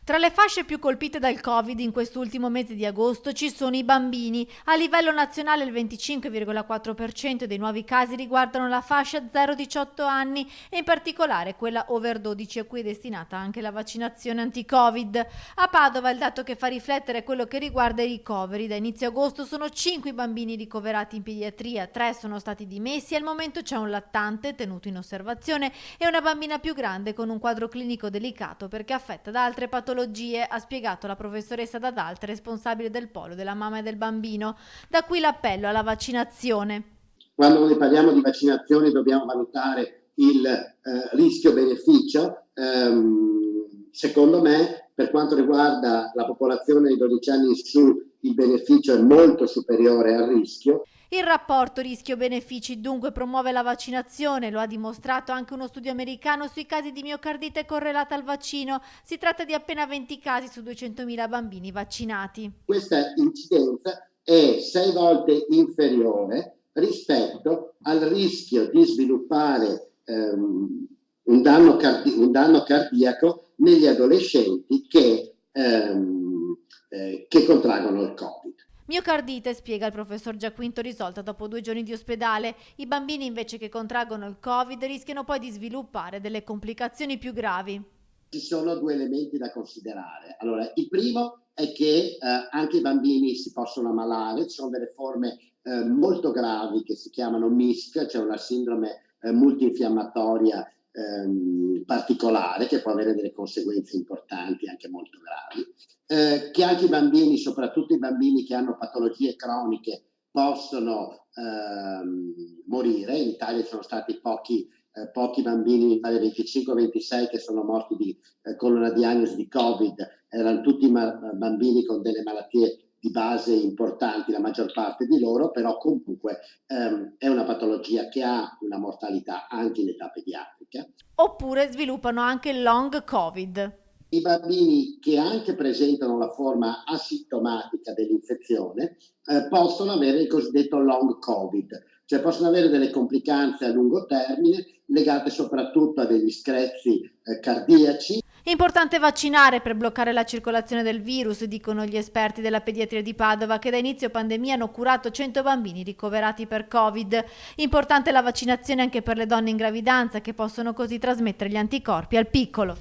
Tra le fasce più colpite dal Covid in quest'ultimo mese di agosto ci sono i bambini. A livello nazionale il 25,4% dei nuovi casi riguardano la fascia 0-18 anni e in particolare quella over 12 a cui è destinata anche la vaccinazione anti-Covid. A Padova il dato che fa riflettere è quello che riguarda i ricoveri. Da inizio agosto sono 5 i bambini ricoverati in pediatria, 3 sono stati dimessi e al momento c'è un lattante tenuto in osservazione e una bambina più grande con un quadro clinico delicato perché affetta da altre patologie, ha spiegato la professoressa D'Adaltre, responsabile del polo della mamma e del bambino. Da qui l'appello alla vaccinazione. Quando noi parliamo di vaccinazioni dobbiamo valutare il rischio-beneficio. Secondo me, per quanto riguarda la popolazione di 12 anni in su, il beneficio è molto superiore al rischio. Il rapporto rischio-benefici dunque promuove la vaccinazione, lo ha dimostrato anche uno studio americano sui casi di miocardite correlata al vaccino. Si tratta di appena 20 casi su 200.000 bambini vaccinati. Questa incidenza è 6 volte inferiore rispetto al rischio di sviluppare un danno cardiaco negli adolescenti che contraggono il Covid. Miocardite, spiega il professor Giaquinto, risolta dopo 2 giorni di ospedale. I bambini invece che contraggono il Covid rischiano poi di sviluppare delle complicazioni più gravi. Ci sono 2 elementi da considerare. Allora, il primo è che anche i bambini si possono ammalare, ci sono delle forme molto gravi che si chiamano MISC, cioè una sindrome multinfiammatoria particolare che può avere delle conseguenze importanti, anche molto gravi, che anche i bambini, soprattutto i bambini che hanno patologie croniche, possono morire. In Italia ci sono stati pochi bambini, 25-26, che sono morti con una diagnosi di Covid. Erano tutti bambini con delle malattie di base importanti, la maggior parte di loro, però comunque è una patologia che ha una mortalità anche in età pediatrica. Oppure sviluppano anche il long Covid. I bambini che anche presentano la forma asintomatica dell'infezione possono avere il cosiddetto long Covid, cioè possono avere delle complicanze a lungo termine legate soprattutto a degli screzi cardiaci. Importante vaccinare per bloccare la circolazione del virus, dicono gli esperti della pediatria di Padova, che da inizio pandemia hanno curato 100 bambini ricoverati per Covid. Importante la vaccinazione anche per le donne in gravidanza, che possono così trasmettere gli anticorpi al piccolo.